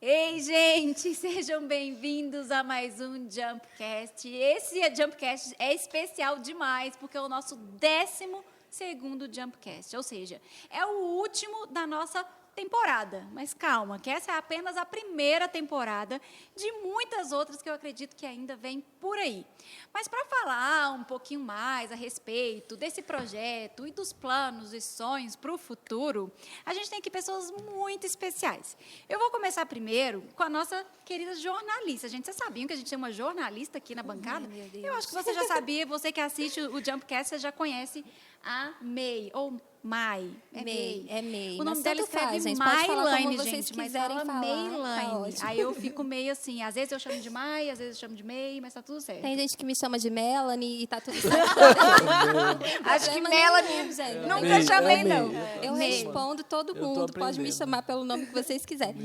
Ei, gente, sejam bem-vindos a mais um Jumpcast. Esse Jumpcast é especial demais, porque é o nosso 12º Jumpcast, ou seja, é o último da nossa temporada. Mas calma, que essa é apenas a primeira temporada de muitas outras que eu acredito que ainda vem por aí. Mas para falar um pouquinho mais a respeito desse projeto e dos planos e sonhos para o futuro, a gente tem aqui pessoas muito especiais. Eu vou começar primeiro com a nossa querida jornalista. Gente, vocês sabiam que a gente tem uma jornalista aqui na bancada? Meu Deus. Eu acho que você já sabia, você que assiste o Jumpcast, você já conhece a May, ou Mai. É May. O nome Mas dela tanto faz, escreve gente. Pode falar como Maylane, vocês gente, mas quiserem fala falar, Maylane. tá ótimo. Aí eu fico meio assim, às vezes eu chamo de Mai, às vezes eu chamo de May, mas tá tudo certo. Tem gente que me chama de Melanie e tá tudo certo. Acho que Problema Melanie nenhum, gente. nunca chamei, não. Eu May. respondo todo mundo, pode me chamar pelo nome que vocês quiserem.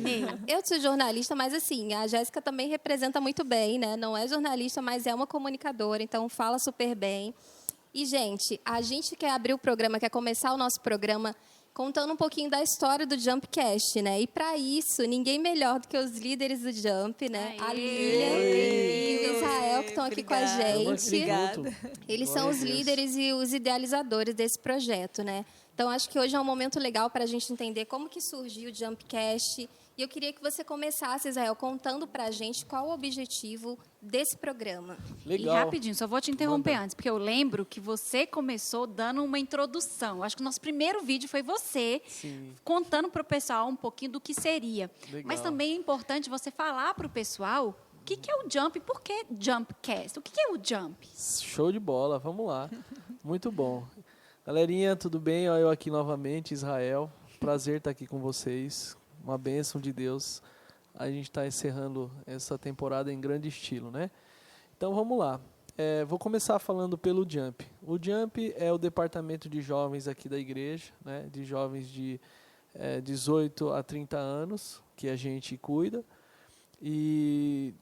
Eu sou jornalista, mas assim, a Jéssica também representa muito bem, né? Não é jornalista, mas é uma comunicadora, então fala super bem. E, gente, a gente quer abrir o programa, quer começar o nosso programa contando um pouquinho da história do Jumpcast, né? E, para isso, ninguém melhor do que os líderes do Jump, né? A Lilian e o Israel, que estão aqui com a gente. Obrigada. Eles são os líderes e os idealizadores desse projeto, né? Então, acho que hoje é um momento legal para a gente entender como que surgiu o Jumpcast. E eu queria que você começasse, Israel, contando para a gente qual o objetivo desse programa. E Legal. rapidinho, só vou te interromper antes, porque eu lembro que você começou dando uma introdução. Acho que o nosso primeiro vídeo foi você contando para o pessoal um pouquinho do que seria. Legal. Mas também é importante você falar para o pessoal o que é o Jump e por que Jumpcast. O que é o Jump? Show de bola, vamos lá. Muito bom. Galerinha, tudo bem? Eu aqui novamente, Israel. Prazer estar aqui com vocês. Uma bênção de Deus. A gente está encerrando essa temporada em grande estilo, né? Então, vamos lá. Vou começar falando pelo Jump. O Jump é o departamento de jovens aqui da igreja, né? De jovens de 18 a 30 anos, que a gente cuida. E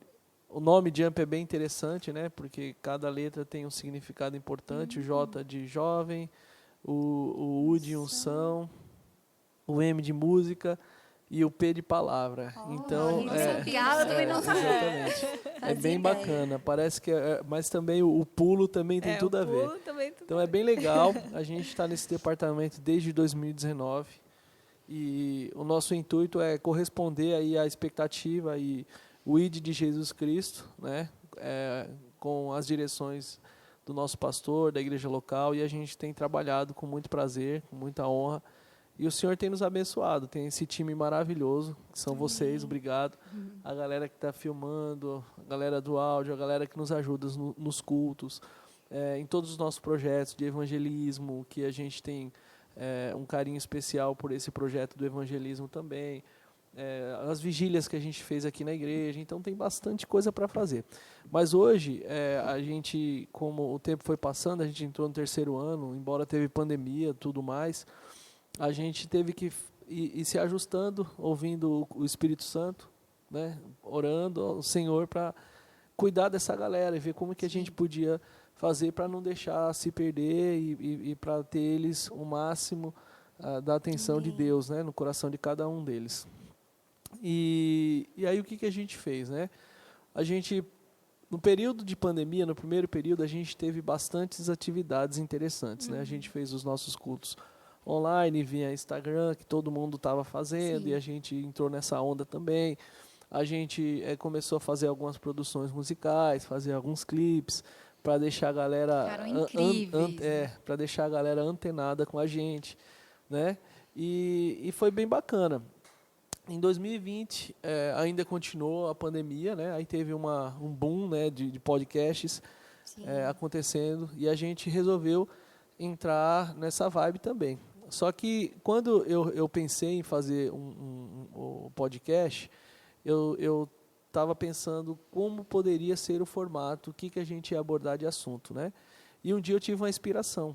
o nome Jump é bem interessante, né? Porque cada letra tem um significado importante. O J de jovem, o U de unção, o M de música e o P de palavra. Então, eu também não sabia. Exatamente. É bem bacana. Parece que mas também o pulo também tem tudo a ver. Então é bem legal. A gente está nesse departamento desde 2019 e o nosso intuito é corresponder aí à expectativa e o ID de Jesus Cristo, né? Com as direções do nosso pastor, da igreja local, e a gente tem trabalhado com muito prazer, com muita honra. E o Senhor tem nos abençoado, tem esse time maravilhoso, que são vocês, obrigado. A galera que está filmando, a galera do áudio, a galera que nos ajuda nos cultos, em todos os nossos projetos de evangelismo, que a gente tem um carinho especial por esse projeto do evangelismo também. As vigílias que a gente fez aqui na igreja, então tem bastante coisa para fazer. Mas hoje, a gente, como o tempo foi passando, a gente entrou no 3º ano, embora teve pandemia e tudo mais, a gente teve que ir se ajustando, ouvindo o Espírito Santo, né? Orando ao Senhor para cuidar dessa galera e ver como que a gente podia fazer para não deixar se perder e para ter eles o máximo da atenção de Deus, né? No coração de cada um deles. E aí o que a gente fez, né? A gente, no período de pandemia, no primeiro período, a gente teve bastantes atividades interessantes, né? A gente fez os nossos cultos online, via Instagram, que todo mundo estava fazendo, e a gente entrou nessa onda também. A gente começou a fazer algumas produções musicais, fazer alguns clipes, para deixar a galera para deixar a galera antenada com a gente, né? E foi bem bacana. Em 2020 ainda continuou a pandemia, né? Aí teve um boom, né, de podcasts acontecendo, e a gente resolveu entrar nessa vibe também. Só que quando eu pensei em fazer um podcast, eu estava pensando como poderia ser o formato, o que a gente ia abordar de assunto, né? E um dia eu tive uma inspiração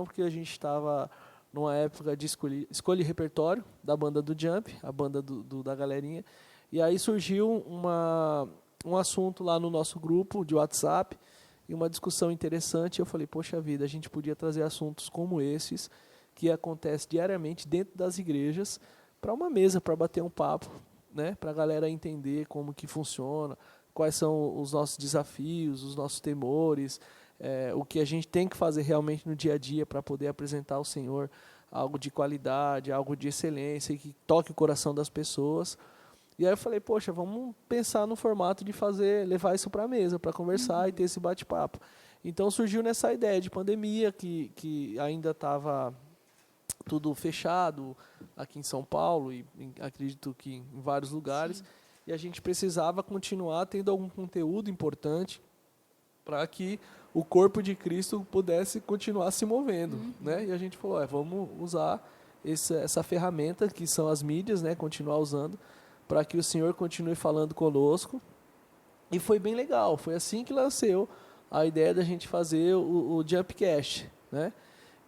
porque a gente estava numa época de escolha repertório da banda do Jump, a banda da galerinha, e aí surgiu um assunto lá no nosso grupo de WhatsApp, e uma discussão interessante. Eu falei, poxa vida, a gente podia trazer assuntos como esses, que acontecem diariamente dentro das igrejas, para uma mesa, para bater um papo, né? Para a galera entender como que funciona, quais são os nossos desafios, os nossos temores, o que a gente tem que fazer realmente no dia a dia para poder apresentar ao Senhor algo de qualidade, algo de excelência, e que toque o coração das pessoas. E aí eu falei, poxa, vamos pensar no formato de levar isso para a mesa, para conversar e ter esse bate-papo. Então surgiu nessa ideia de pandemia, que ainda estava tudo fechado aqui em São Paulo e acredito que em vários lugares. Sim. E a gente precisava continuar tendo algum conteúdo importante para que o corpo de Cristo pudesse continuar se movendo, né? E a gente falou, vamos usar essa ferramenta que são as mídias, né? Continuar usando para que o Senhor continue falando conosco. E foi bem legal, foi assim que nasceu a ideia da gente fazer o Jumpcast, né?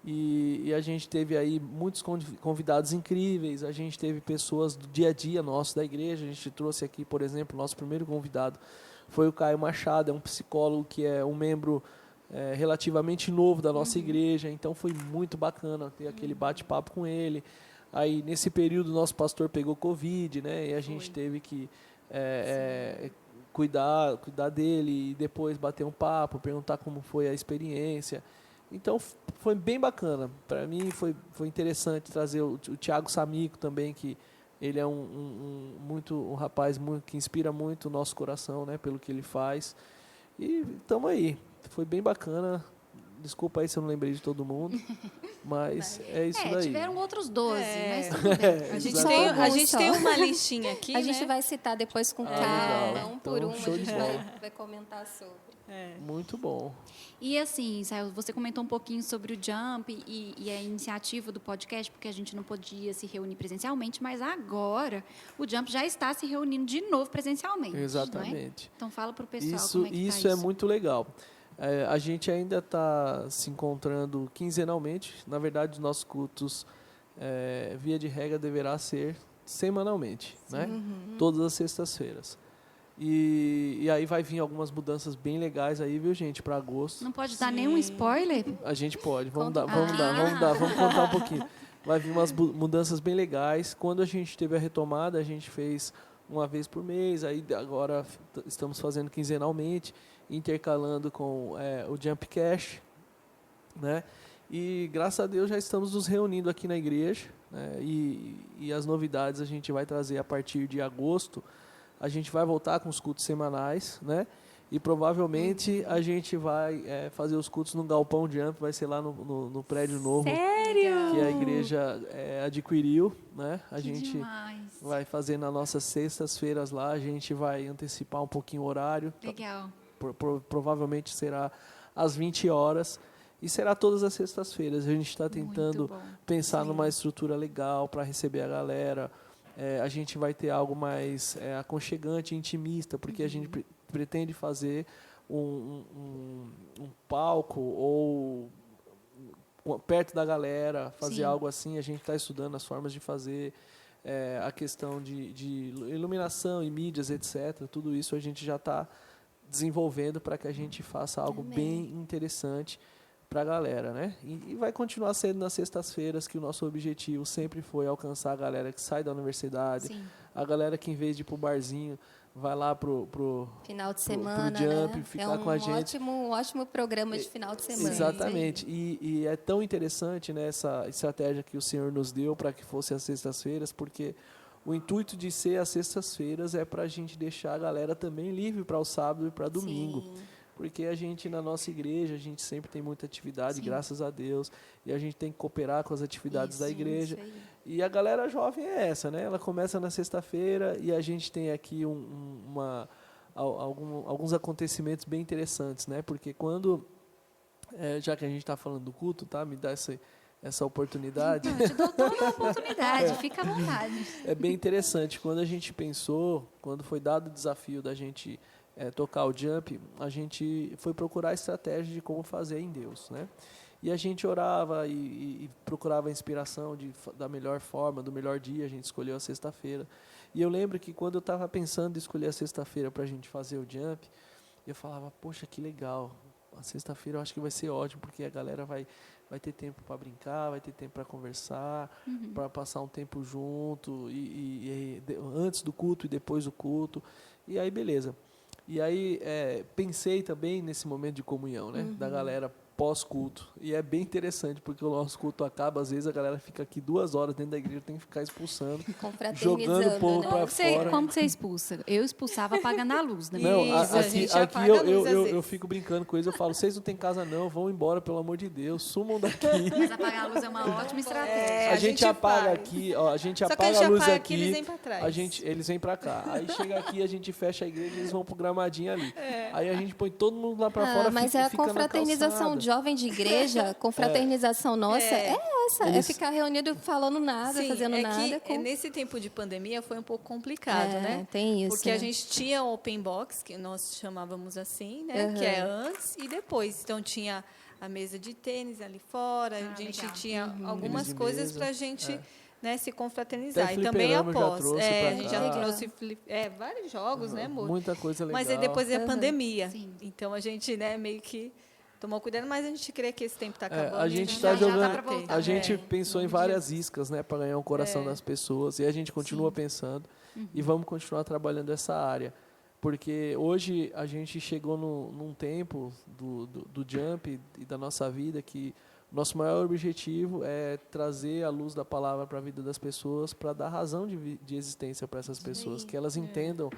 E a gente teve aí muitos convidados incríveis, a gente teve pessoas do dia a dia nosso da igreja, a gente trouxe aqui, por exemplo, nosso primeiro convidado foi o Caio Machado, é um psicólogo que é um membro relativamente novo da nossa igreja, então foi muito bacana ter aquele bate-papo com ele. Aí, nesse período, nosso pastor pegou Covid, né, e a gente teve que cuidar dele e depois bater um papo, perguntar como foi a experiência. Então, foi bem bacana. Para mim, foi interessante trazer o Thiago Samico também, que ele é um rapaz que inspira muito o nosso coração, né, pelo que ele faz. E estamos aí. Foi bem bacana. Desculpa aí se eu não lembrei de todo mundo, mas é isso daí. Tiveram outros 12, mas tudo bem. A gente tem uma listinha aqui, a gente vai citar depois com calma, um por um, a gente vai comentar sobre. Muito bom. E assim, Sael, você comentou um pouquinho sobre o Jump e a iniciativa do podcast, porque a gente não podia se reunir presencialmente, mas agora o Jump já está se reunindo de novo presencialmente. Exatamente. Não é? Então fala para o pessoal como é que isso tá é muito legal. A gente ainda está se encontrando quinzenalmente. Na verdade, os nossos cultos, via de regra, deverá ser semanalmente, né? Todas as sextas-feiras. E aí vai vir algumas mudanças bem legais aí, viu, gente, para agosto. Não pode dar nenhum spoiler? A gente pode, vamos contar um pouquinho. Vai vir umas mudanças bem legais. Quando a gente teve a retomada, a gente fez uma vez por mês, aí agora estamos fazendo quinzenalmente, intercalando com o Jumpcast, né? E graças a Deus já estamos nos reunindo aqui na igreja, né? E as novidades a gente vai trazer a partir de agosto. A gente vai voltar com os cultos semanais, né? E provavelmente a gente vai fazer os cultos no Galpão Jump, vai ser lá no prédio novo. Sério? Que a igreja adquiriu, né? A gente demais. vai fazer nas nossas sextas-feiras lá, a gente vai antecipar um pouquinho o horário. Legal. Provavelmente será às 20 horas e será todas as sextas-feiras. A gente está tentando pensar numa estrutura legal para receber a galera. A gente vai ter algo mais aconchegante, intimista, porque a gente pretende fazer um palco ou perto da galera, fazer algo assim. A gente está estudando as formas de fazer, a questão de iluminação e mídias, etc. Tudo isso a gente já está desenvolvendo para que a gente faça algo bem interessante para a galera, né? E vai continuar sendo nas sextas-feiras, que o nosso objetivo sempre foi alcançar a galera que sai da universidade, a galera que, em vez de ir pro barzinho, vai lá pro final de semana, pro Jump, né? ficar com a gente. Um ótimo programa de final de semana. Exatamente. E é tão interessante, né, essa estratégia que o Senhor nos deu para que fosse às sextas-feiras, porque o intuito de ser às sextas-feiras é para a gente deixar a galera também livre para o sábado e para domingo. Sim. Porque a gente, na nossa igreja, a gente sempre tem muita atividade, graças a Deus, e a gente tem que cooperar com as atividades da igreja. E a galera jovem é essa, né? Ela começa na sexta-feira e a gente tem aqui alguns acontecimentos bem interessantes, né? Porque quando, já que a gente está falando do culto, tá? Me dá essa oportunidade. Eu te dou toda a oportunidade, fica à vontade. É bem interessante. Quando a gente pensou, quando foi dado o desafio da gente tocar o Jump, a gente foi procurar a estratégia de como fazer em Deus, né? E a gente orava e procurava a inspiração da melhor forma, do melhor dia. A gente escolheu a sexta-feira. E eu lembro que quando eu estava pensando em escolher a sexta-feira para a gente fazer o Jump, eu falava, poxa, que legal. a sexta-feira eu acho que vai ser ótimo, porque a galera vai ter tempo para brincar, vai ter tempo para conversar, para passar um tempo junto, antes do culto e depois do culto. E aí, beleza. E aí, pensei também nesse momento de comunhão, né? Da galera pós-culto. E é bem interessante, porque o nosso culto acaba, às vezes a galera fica aqui 2 horas dentro da igreja, tem que ficar expulsando, jogando o povo para fora. Como você expulsa? Eu expulsava apagando a luz. Né? Não, aqui eu vezes. fico brincando com eles, eu falo, vocês não têm casa não, vão embora, pelo amor de Deus, sumam daqui. Mas apagar a luz é uma ótima estratégia. A gente apaga aqui, ó, a gente apaga a luz aqui, eles vêm pra trás. Eles vêm pra cá. Aí chega aqui, a gente fecha a igreja, eles vão pro gramadinho ali. Aí a gente põe todo mundo lá pra fora, mas fica a confraternização de jovem de igreja, confraternização nossa, essa. É ficar reunido falando nada, fazendo nada. Que nesse tempo de pandemia foi um pouco complicado, né? Tem isso. Porque a gente tinha o open box, que nós chamávamos assim, né? Que é antes e depois. Então tinha a mesa de tênis ali fora, a gente tinha algumas coisas para a gente se confraternizar. E também após. A gente já trouxe vários jogos, né, amor? Muita coisa legal. Mas aí depois é a pandemia. Então a gente meio que tomou cuidado, mas a gente crê que esse tempo está acabando. A gente está jogando. A gente pensou em várias iscas, né, para ganhar o coração das pessoas, e a gente continua pensando e vamos continuar trabalhando essa área, porque hoje a gente chegou num tempo do Jump e da nossa vida que nosso maior objetivo é trazer a luz da palavra para a vida das pessoas, para dar razão de existência para essas pessoas, que elas entendam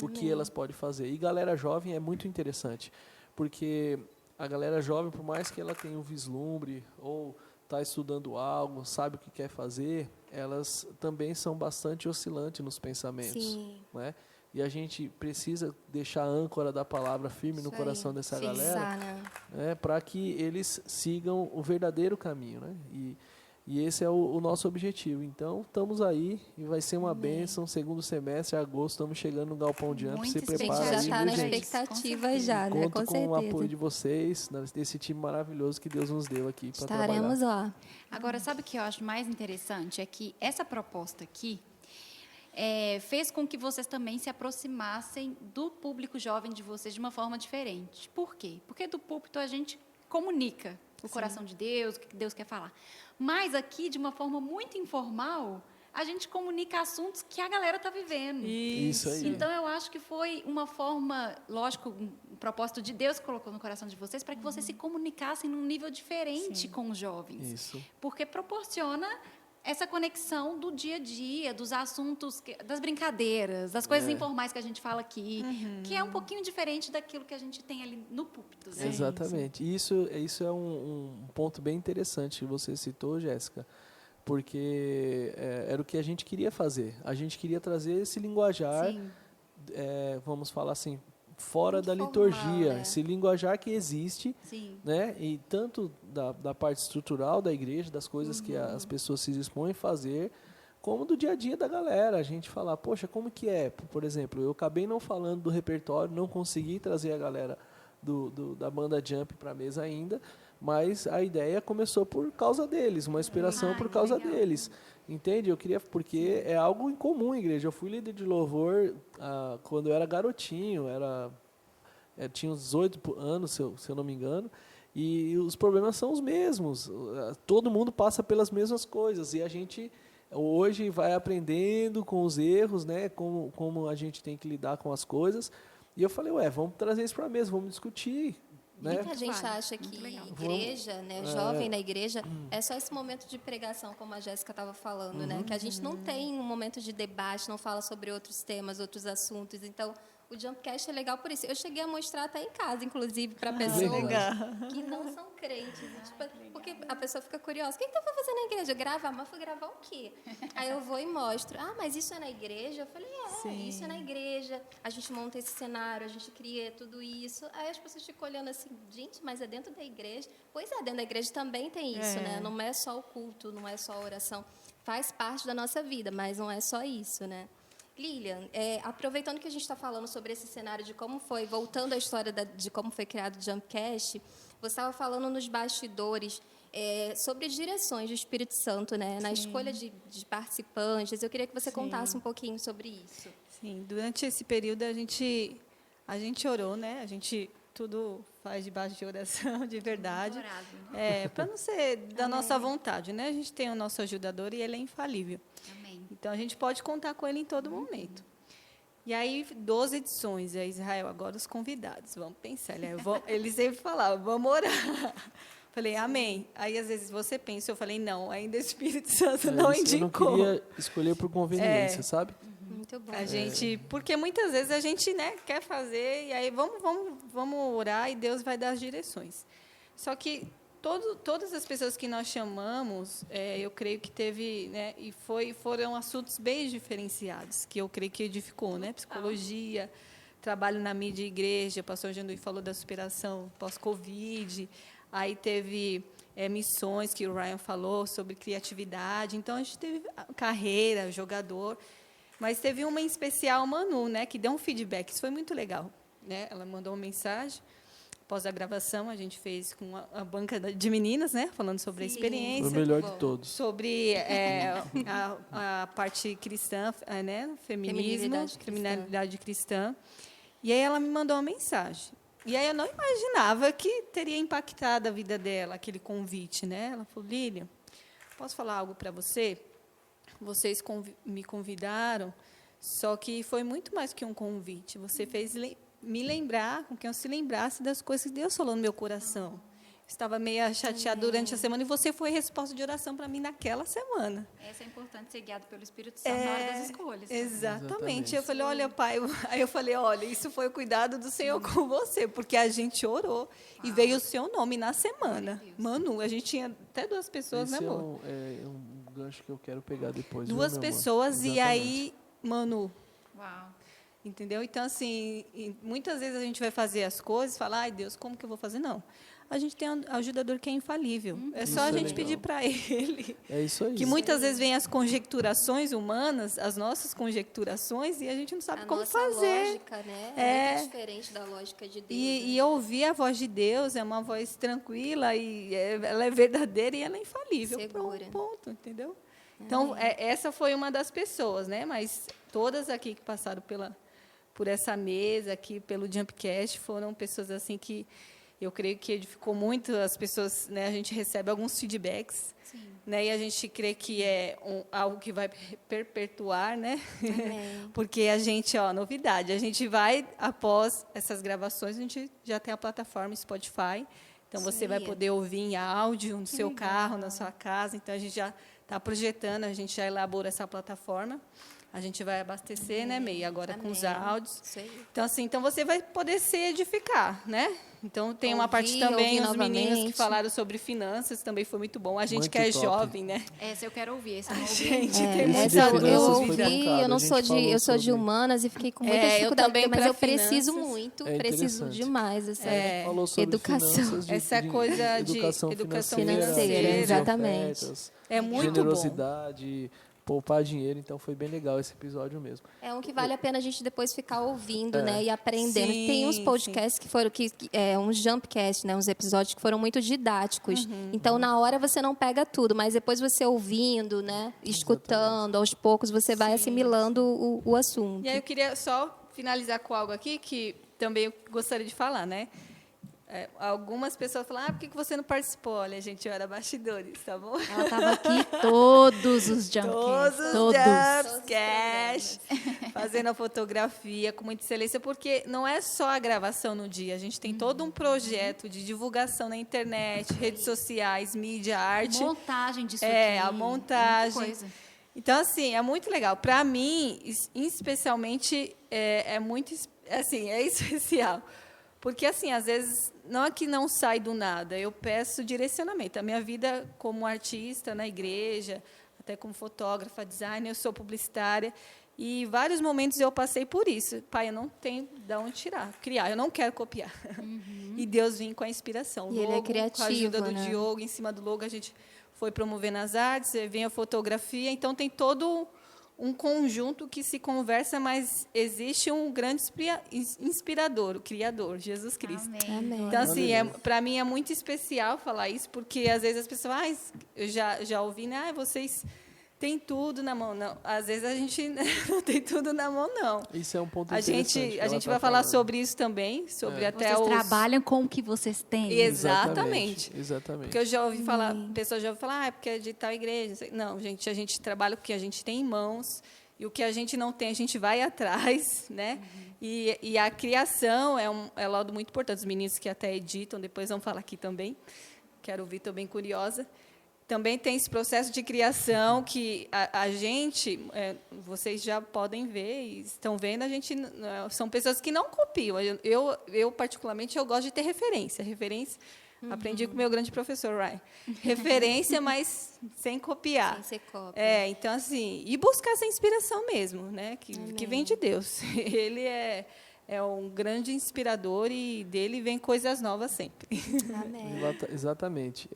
o que elas podem fazer. E galera jovem é muito interessante, porque a galera jovem, por mais que ela tenha um vislumbre ou está estudando algo, sabe o que quer fazer, elas também são bastante oscilantes nos pensamentos. Né? E a gente precisa deixar a âncora da palavra firme no coração dessa galera, para que eles sigam o verdadeiro caminho. Né? E esse é o nosso objetivo. Então, estamos aí e vai ser uma bênção. Segundo semestre, agosto, estamos chegando no Galpão Jump. Se prepara aí, já está na expectativa já, né? Conto com o apoio de vocês, desse time maravilhoso que Deus nos deu aqui para trabalhar. Estaremos lá. Agora, sabe o que eu acho mais interessante? É que essa proposta aqui fez com que vocês também se aproximassem do público jovem de vocês de uma forma diferente. Por quê? Porque do púlpito a gente comunica o coração de Deus, o que Deus quer falar. Mas aqui, de uma forma muito informal, a gente comunica assuntos que a galera está vivendo. Isso aí. Então, eu acho que foi uma forma, lógico, um propósito de Deus que colocou no coração de vocês, para que vocês se comunicassem num nível diferente com os jovens. Isso. Porque proporciona essa conexão do dia a dia, dos assuntos, das brincadeiras, das coisas informais que a gente fala aqui, que é um pouquinho diferente daquilo que a gente tem ali no púlpito. Né? Exatamente. Isso é um ponto bem interessante que você citou, Jéssica, porque era o que a gente queria fazer. A gente queria trazer esse linguajar, vamos falar assim, fora da liturgia, esse linguajar que existe, né? E tanto da parte estrutural da igreja, das coisas que as pessoas se dispõem a fazer, como do dia a dia da galera. A gente falar, poxa, como que é? Por exemplo, eu acabei não falando do repertório, não consegui trazer a galera da banda Jump para a mesa ainda, mas a ideia começou por causa deles, uma inspiração por causa deles. Entende? Eu queria, porque é algo em comum, igreja. Eu fui líder de louvor quando eu era garotinho, tinha uns 18 anos, se eu não me engano, e os problemas são os mesmos. Todo mundo passa pelas mesmas coisas, e a gente hoje vai aprendendo com os erros, né, como a gente tem que lidar com as coisas. E eu falei, vamos trazer isso para a mesa, vamos discutir. Né? A gente acha que igreja, né, jovem na igreja, é só esse momento de pregação, como a Jéssica estava falando, né? Que a gente não tem um momento de debate, não fala sobre outros temas, outros assuntos. Então, o Jumpcast é legal por isso. Eu cheguei a mostrar até em casa, inclusive, para pessoas que não são crentes. Porque a pessoa fica curiosa. O que você foi fazer na igreja? Gravar? Mas fui gravar o quê? Aí eu vou e mostro. Mas isso é na igreja? Eu falei, isso é na igreja. A gente monta esse cenário, a gente cria tudo isso. Aí as pessoas ficam olhando assim, gente, mas é dentro da igreja? Pois é, dentro da igreja também tem isso, né? Não é só o culto, não é só a oração. Faz parte da nossa vida, mas não é só isso, né? Lilian, aproveitando que a gente está falando sobre esse cenário de como foi, voltando à história de como foi criado o Jumpcast, você estava falando nos bastidores sobre direções do Espírito Santo, né, na escolha de participantes. Eu queria que você contasse um pouquinho sobre isso. Sim, durante esse período a gente orou, né? A gente tudo faz debaixo de oração, de verdade. Adorado. Para não ser da nossa vontade, né? A gente tem o nosso ajudador e ele é infalível. Amém. Então, a gente pode contar com ele em todo momento. E aí, 12 edições. E aí, Israel, agora os convidados. Vamos pensar. Ele sempre falava, vamos orar. Falei, amém. Aí, às vezes, você pensa, eu falei, não, ainda o Espírito Santo não indicou. Eu não queria escolher por conveniência, sabe? Muito bom. Porque muitas vezes a gente, né, quer fazer, e aí vamos orar e Deus vai dar as direções. Só que todas as pessoas que nós chamamos, eu creio que teve, né, e foram assuntos bem diferenciados, que eu creio que edificou, né? Psicologia, trabalho na mídia e igreja, o pastor Janduí falou da superação pós-Covid, aí teve missões, que o Ryan falou, sobre criatividade, então a gente teve carreira, jogador, mas teve uma em especial, Manu, né, que deu um feedback, isso foi muito legal, né? Ela mandou uma mensagem. Após a gravação, a gente fez com a banca de meninas, né, falando sobre a experiência. O melhor de todos. Sobre a parte cristã, né, feminismo, criminalidade cristã. E aí ela me mandou uma mensagem. E aí eu não imaginava que teria impactado a vida dela, aquele convite, né? Ela falou, Lilian, posso falar algo para você? Vocês me convidaram, só que foi muito mais que um convite. Você fez me lembrar, com que eu se lembrasse das coisas que Deus falou no meu coração. Eu estava meio chateada durante a semana e você foi resposta de oração para mim naquela semana. Essa é importante ser guiado pelo Espírito Santo na hora das escolhas. Exatamente. Eu falei, olha, pai, aí eu falei, olha, isso foi o cuidado do Senhor com você, porque a gente orou e veio o seu nome na semana. Manu, a gente tinha até 2 pessoas, né, amor? É um gancho que eu quero pegar depois. 2 pessoas e aí, Manu. Uau. Entendeu? Então, assim, muitas vezes a gente vai fazer as coisas e falar, ai, Deus, como que eu vou fazer? Não. A gente tem um ajudador que é infalível. É só a gente pedir para ele. É isso aí. Que muitas vezes vem as conjecturações humanas, as nossas conjecturações, e a gente não sabe como fazer. A nossa lógica, né? É muito diferente da lógica de Deus. E ouvir a voz de Deus é uma voz tranquila, e ela é verdadeira e ela é infalível. Segura. Ponto, entendeu? Então, essa foi uma das pessoas, né? Mas todas aqui que passaram por essa mesa aqui, pelo Jumpcast, foram pessoas assim que eu creio que edificou muito as pessoas, né? A gente recebe alguns feedbacks, né? E a gente crê que é algo que vai perpetuar, né? Porque a gente, novidade, a gente vai, após essas gravações, a gente já tem a plataforma Spotify, então você vai poder ouvir em áudio no seu carro, na sua casa, então a gente já está projetando, a gente já elaborou essa plataforma. A gente vai abastecer, né, Mei, agora com os áudios. Então, assim, então você vai poder se edificar, né? Então, tem uma parte também, os meninos que falaram sobre finanças, também foi muito bom. A gente muito que é jovem, né? Essa eu quero ouvir, essa eu não ouvi. Gente, tem muita eu ouvi, eu sou de humanas e fiquei com muita dificuldade, mas eu preciso muito, preciso demais essa educação. Essa coisa de educação financeira, exatamente. Ofertas, é muito generosidade, poupar dinheiro, então foi bem legal esse episódio mesmo. É um que vale a pena a gente depois ficar ouvindo, né, e aprendendo. Tem uns podcasts que foram uns jumpcasts, né, uns episódios que foram muito didáticos. Então na hora você não pega tudo, mas depois você ouvindo, né, escutando, aos poucos você vai assimilando o assunto. E aí eu queria só finalizar com algo aqui que também eu gostaria de falar, né? Algumas pessoas falam, por que você não participou? Olha, gente, eu era bastidores, tá bom? Ela estava aqui todos os Jumpcasts. Todos os Jumpcasts, fazendo a fotografia com muita excelência, porque não é só a gravação no dia, a gente tem todo um projeto de divulgação na internet, redes sociais, mídia, arte. Montagem disso aqui. A montagem. Então, assim, é muito legal. Para mim, especialmente, é muito, assim, é especial. Porque, assim, às vezes, não é que não sai do nada, eu peço direcionamento. A minha vida como artista na igreja, até como fotógrafa, designer, eu sou publicitária, e em vários momentos eu passei por isso. Pai, eu não tenho de onde criar, eu não quero copiar. E Deus vem com a inspiração. E ele é criativo, com a ajuda do né? Diogo, em cima do logo, a gente foi promovendo as artes, vem a fotografia, então tem todo um conjunto que se conversa, mas existe um grande inspirador, o Criador, Jesus Cristo. Amém. Então, assim, para mim é muito especial falar isso, porque às vezes as pessoas, eu já ouvi, né, vocês tem tudo na mão. Não, às vezes a gente não tem tudo na mão, não. Isso é um ponto interessante. A gente vai falar sobre isso também, sobre até vocês trabalham com o que vocês têm. Exatamente. Exatamente. Porque eu já ouvi falar, pessoas já ouviram falar, é porque é de tal igreja. Não, gente, a gente trabalha com o que a gente tem em mãos, e o que a gente não tem, a gente vai atrás, né? E a criação é um lado muito importante. Os meninos que até editam, depois vão falar aqui também. Quero ouvir, estou bem curiosa. Também tem esse processo de criação que a gente, vocês já podem ver e estão vendo, a gente são pessoas que não copiam. Eu particularmente, eu gosto de ter referência. Aprendi com o meu grande professor, Ryan. Referência, mas sem copiar. Sem ser cópia. Então, assim, e buscar essa inspiração mesmo, né? Que vem de Deus. Ele é um grande inspirador e dele vem coisas novas sempre. Amém. Exatamente.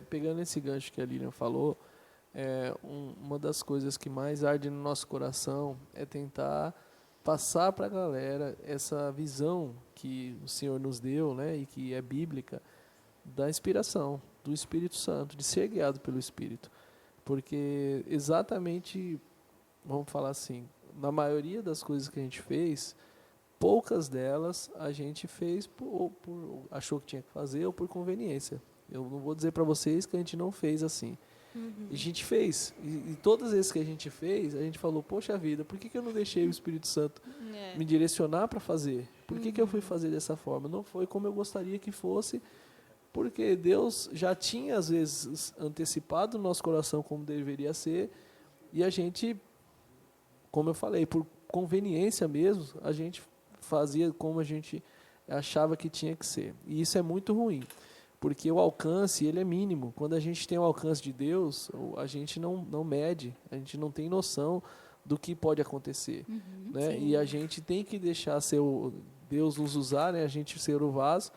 Pegando esse gancho que a Lilian falou, uma das coisas que mais arde no nosso coração é tentar passar para a galera essa visão que o Senhor nos deu, né, e que é bíblica, da inspiração, do Espírito Santo, de ser guiado pelo Espírito. Porque exatamente, vamos falar assim, na maioria das coisas que a gente fez, poucas delas a gente fez achou que tinha que fazer ou por conveniência. Eu não vou dizer para vocês que a gente não fez assim. A gente fez. E todas as vezes que a gente fez, a gente falou, poxa vida, por que eu não deixei o Espírito Santo me direcionar para fazer? Por que eu fui fazer dessa forma? Não foi como eu gostaria que fosse, porque Deus já tinha, às vezes, antecipado o nosso coração como deveria ser, e a gente, como eu falei, por conveniência mesmo, a gente fazia como a gente achava que tinha que ser. E isso é muito ruim, porque o alcance ele é mínimo. Quando a gente tem o alcance de Deus, a gente não mede, a gente não tem noção do que pode acontecer. Né? E a gente tem que deixar Deus nos usar, né? A gente ser o vaso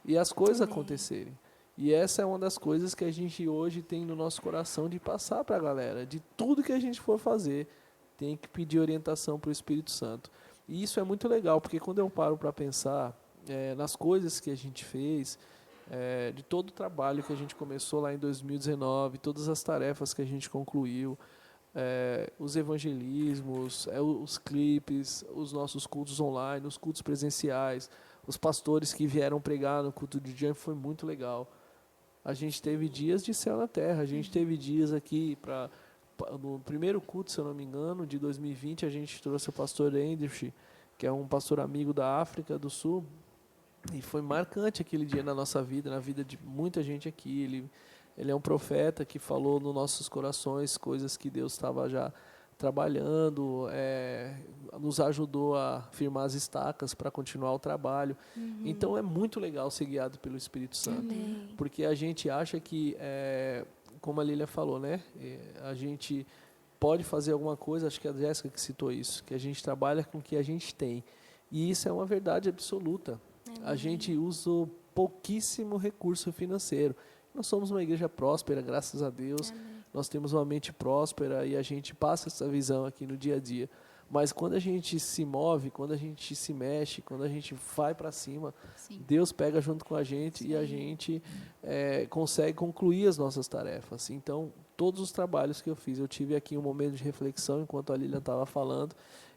e as coisas acontecerem. E essa é uma das coisas que a gente hoje tem no nosso coração de passar para a galera. De tudo que a gente for fazer, tem que pedir orientação para o Espírito Santo. E isso é muito legal, porque quando eu paro para pensar nas coisas que a gente fez, de todo o trabalho que a gente começou lá em 2019, todas as tarefas que a gente concluiu, os evangelismos, os clipes, os nossos cultos online, os cultos presenciais, os pastores que vieram pregar no culto de Jump, foi muito legal. A gente teve dias de céu na terra, a gente teve dias aqui no primeiro culto, se eu não me engano, de 2020, a gente trouxe o pastor Endrich, que é um pastor amigo da África do Sul, e foi marcante aquele dia na nossa vida, na vida de muita gente aqui. Ele é um profeta que falou nos nossos corações coisas que Deus estava já trabalhando, nos ajudou a firmar as estacas para continuar o trabalho. Então é muito legal ser guiado pelo Espírito Santo, porque a gente acha que, como a Lília falou, né, a gente pode fazer alguma coisa, acho que é a Jéssica que citou isso, que a gente trabalha com o que a gente tem. E isso é uma verdade absoluta. A gente usa pouquíssimo recurso financeiro. Nós somos uma igreja próspera, graças a Deus. Nós temos uma mente próspera e a gente passa essa visão aqui no dia a dia. Mas quando a gente se move, quando a gente se mexe, quando a gente vai para cima, Deus pega junto com a gente e a gente consegue concluir as nossas tarefas. Então, todos os trabalhos que eu fiz, eu tive aqui um momento de reflexão enquanto a Lilian estava falando,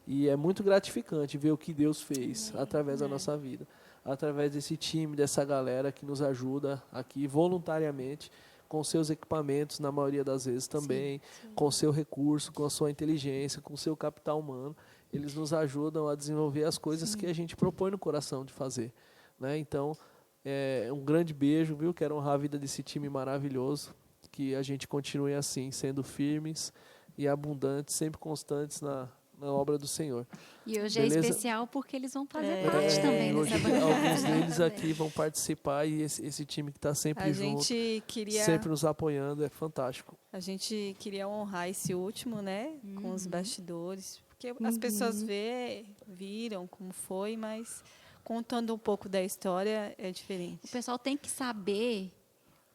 e é muito gratificante ver o que Deus fez através da nossa vida, através desse time, dessa galera que nos ajuda aqui voluntariamente, com seus equipamentos, na maioria das vezes também, com seu recurso, com a sua inteligência, com o seu capital humano. Eles nos ajudam a desenvolver as coisas que a gente propõe no coração de fazer. Né? Então, um grande beijo, viu? Quero honrar a vida desse time maravilhoso, que a gente continue assim, sendo firmes e abundantes, sempre constantes na obra do Senhor. E hoje é especial porque eles vão fazer parte também dessa bancada. Alguns deles aqui vão participar e esse time que está sempre junto, sempre nos apoiando, é fantástico. A gente queria honrar esse último, né, com os bastidores, porque as pessoas viram como foi, mas contando um pouco da história é diferente. O pessoal tem que saber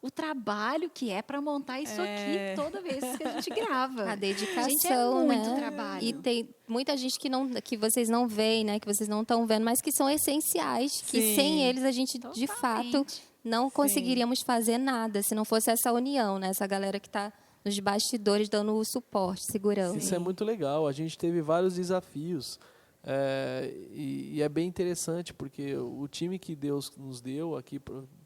o trabalho que é para montar isso aqui toda vez que a gente grava. A dedicação, gente, é muito trabalho. E tem muita gente que vocês não veem, né, que vocês não estão vendo, mas que são essenciais, que sem eles a gente, de fato, não conseguiríamos fazer nada, se não fosse essa união, né, essa galera que está nos bastidores, dando o suporte, segurança. Isso é muito legal. A gente teve vários desafios. E é bem interessante, porque o time que Deus nos deu aqui,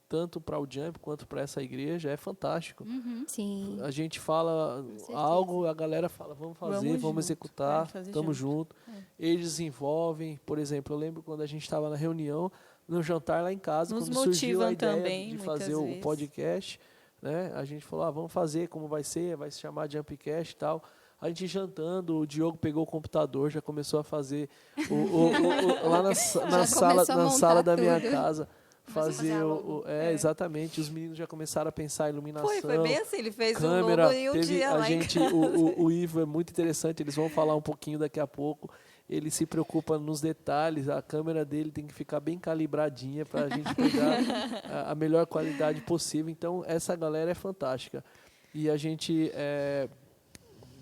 tanto para o Jump quanto para essa igreja, é fantástico. Sim. A gente fala algo, a galera fala, vamos fazer, vamos executar, estamos juntos. Eles desenvolvem. Por exemplo, eu lembro quando a gente estava na reunião, no jantar lá em casa, nos quando surgiu a ideia também, de fazer o podcast, né? A gente falou, vamos fazer, como vai ser, vai se chamar Jumpcast e tal. A gente jantando, o Diogo pegou o computador, já começou a fazer lá na sala da minha casa. Exatamente, os meninos já começaram a pensar em iluminação. Foi bem assim, ele fez câmera, um logo em um dia lá o Ivo é muito interessante, eles vão falar um pouquinho daqui a pouco. Ele se preocupa nos detalhes, a câmera dele tem que ficar bem calibradinha para a gente pegar a melhor qualidade possível. Então, essa galera é fantástica. E a gente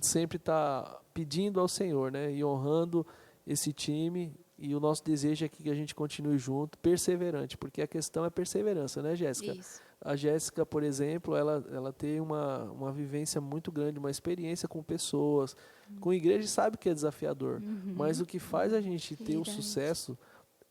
sempre está pedindo ao Senhor, né, e honrando esse time. E o nosso desejo é que a gente continue junto, perseverante, porque a questão é perseverança, né, Jéssica? Isso. A Jéssica, por exemplo, ela tem uma vivência muito grande, uma experiência com pessoas, com igreja, e sabe que é desafiador. Mas o que faz a gente ter o sucesso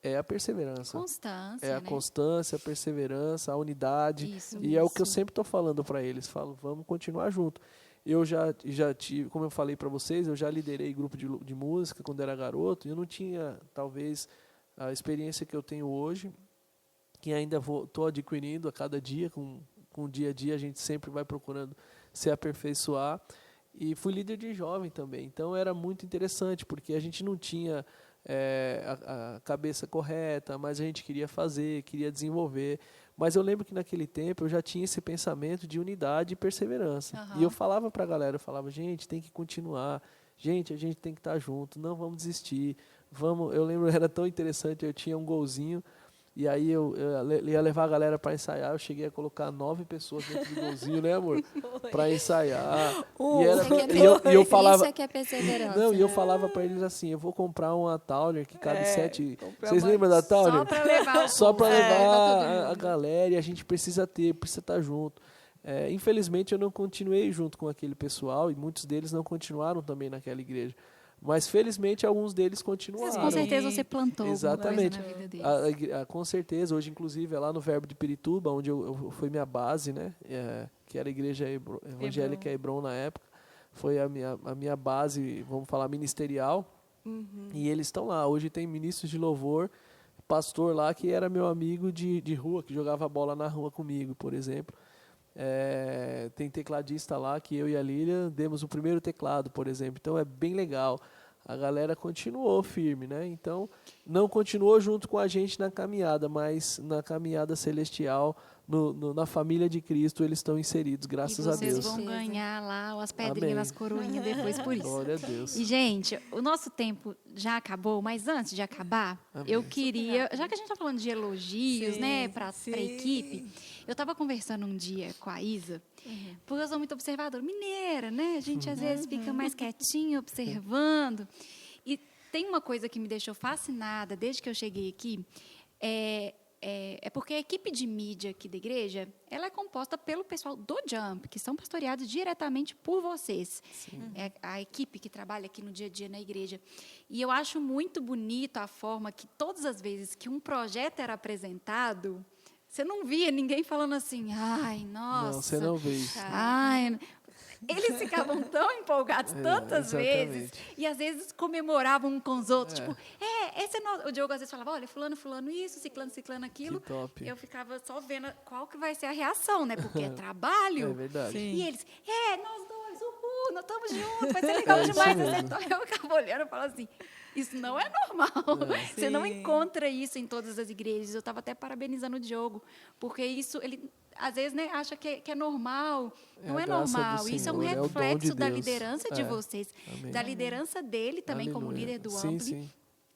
é a perseverança. Constância, é a constância, a perseverança, a unidade. É o que eu sempre estou falando para eles. Falo, vamos continuar junto. Eu já tive, como eu falei para vocês, eu já liderei grupo de música quando era garoto, e eu não tinha, talvez, a experiência que eu tenho hoje, que ainda estou adquirindo a cada dia, com o dia a dia a gente sempre vai procurando se aperfeiçoar. E fui líder de jovem também, então era muito interessante, porque a gente não tinha a cabeça correta, mas a gente queria fazer, queria desenvolver. Mas eu lembro que naquele tempo eu já tinha esse pensamento de unidade e perseverança. E eu falava para a galera, eu falava, gente, tem que continuar, gente, a gente tem que estar junto, não vamos desistir. Eu lembro, era tão interessante, eu tinha um golzinho, e aí eu ia levar a galera para ensaiar, eu cheguei a colocar 9 pessoas dentro do golzinho, né, amor? Para ensaiar. E eu falava, isso é que é perseverança. Não, e eu falava para eles assim, eu vou comprar uma Towner que cabe 7... Vocês lembram da Towner? Só para levar a galera, e a gente precisa estar junto. Infelizmente, eu não continuei junto com aquele pessoal, e muitos deles não continuaram também naquela igreja. Mas, felizmente, alguns deles continuaram. Mas, com certeza você plantou exatamente alguma coisa na vida deles. Com certeza. Hoje, inclusive, é lá no Verbo de Pirituba, onde foi minha base, né? Que era a igreja evangélica Hebron na época. Foi a minha base, vamos falar, ministerial. E eles estão lá. Hoje tem ministros de louvor, pastor lá que era meu amigo de rua, que jogava bola na rua comigo, por exemplo. Tem tecladista lá que eu e a Lília demos o primeiro teclado, por exemplo. Então é bem legal. A galera continuou firme, né? Então não continuou junto com a gente na caminhada, mas na caminhada celestial, na família de Cristo, eles estão inseridos, graças a Deus. E vocês vão ganhar lá as pedrinhas nas coroinhas depois por isso. Glória a Deus. E, gente, o nosso tempo já acabou, mas antes de acabar, eu queria, já que a gente está falando de elogios, né, para a equipe, eu estava conversando um dia com a Isa, porque eu sou muito observadora, mineira, né? A gente às vezes fica mais quietinho, observando. E tem uma coisa que me deixou fascinada desde que eu cheguei aqui, é porque a equipe de mídia aqui da igreja, ela é composta pelo pessoal do Jump, que são pastoreados diretamente por vocês. É a equipe que trabalha aqui no dia a dia na igreja. E eu acho muito bonito a forma que todas as vezes que um projeto era apresentado, você não via ninguém falando assim, ai, nossa. Não, você não vê isso. Ai, eles ficavam tão empolgados tantas vezes, e às vezes comemoravam um com os outros, tipo, esse é nosso. O Diogo às vezes falava, olha, fulano isso, ciclano aquilo. Que top. Eu ficava só vendo qual que vai ser a reação, né? Porque é trabalho. É verdade. Sim. E eles, nós dois, nós estamos juntos, vai ser legal demais. Então eu ficava olhando e falava assim, isso não é normal. Você não encontra isso em todas as igrejas. Eu estava até parabenizando o Diogo, porque isso, ele às vezes, né, acha que é normal. Não é normal. Isso é um reflexo da liderança de vocês. Amém. Da liderança dele também, como líder do Ampli,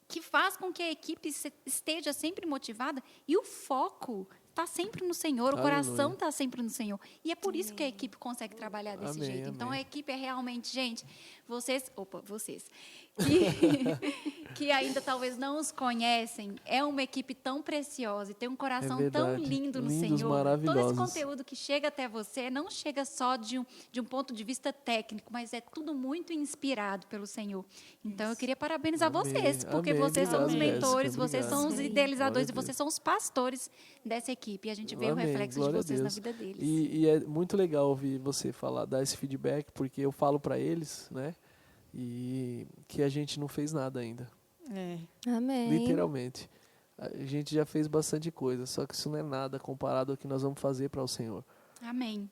que faz com que a equipe esteja sempre motivada e o foco está sempre no Senhor, o coração está sempre no Senhor. E é por isso que a equipe consegue trabalhar desse jeito. Então, a equipe é realmente, gente, vocês... que ainda talvez não os conhecem, é uma equipe tão preciosa e tem um coração tão lindo no Lindos, Senhor. maravilhosos. Todo esse conteúdo que chega até você não chega só de um ponto de vista técnico, mas é tudo muito inspirado pelo Senhor. Então, eu queria parabenizar vocês, porque vocês são os mentores, vocês são os idealizadores e vocês são os pastores dessa equipe. E a gente vê o reflexo de vocês na vida deles. E é muito legal ouvir você falar, dar esse feedback, porque eu falo para eles, né? E que a gente não fez nada ainda. Amém. Literalmente. A gente já fez bastante coisa, só que isso não é nada comparado ao que nós vamos fazer para o Senhor. Amém.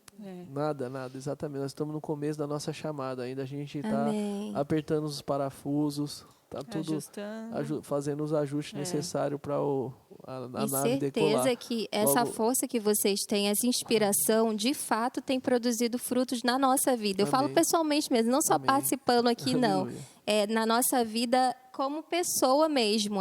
Nada, exatamente. Nós estamos no começo da nossa chamada ainda. A gente está apertando os parafusos, está tudo fazendo os ajustes necessários para a nave decolar. E certeza que essa força que vocês têm, essa inspiração, de fato tem produzido frutos na nossa vida. Eu falo pessoalmente mesmo, não só participando aqui, não. Na nossa vida como pessoa mesmo.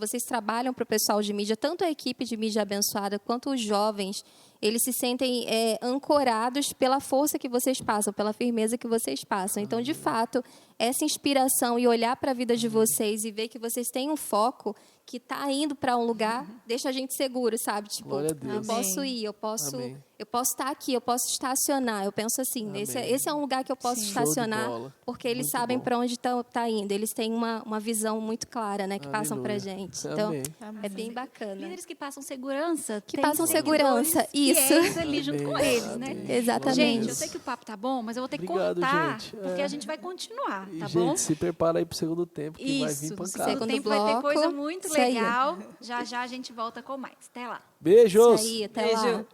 Vocês trabalham para o pessoal de mídia, tanto a equipe de mídia abençoada quanto os jovens, eles se sentem ancorados pela força que vocês passam, pela firmeza que vocês passam. Então, de fato, essa inspiração e olhar para a vida de vocês e ver que vocês têm um foco que está indo para um lugar, deixa a gente seguro, sabe? Tipo, eu posso ir, eu posso estar aqui, eu posso estacionar. Eu penso assim, esse é um lugar que eu posso estacionar, porque eles sabem para onde está indo. Eles têm uma visão muito clara, né, que passam para a gente. Então, é bem bacana. Líderes que passam segurança. Que passam segurança, isso. Ali junto com eles, né? Exatamente. Gente, eu sei que o papo tá bom, mas eu vou ter que cortar, porque a gente vai continuar, tá bom? Gente, se prepara aí pro segundo tempo, que vai vir pancada. Segundo tempo vai ter coisa muito legal. Já a gente volta com mais. Até lá. Beijos! Isso aí, até lá.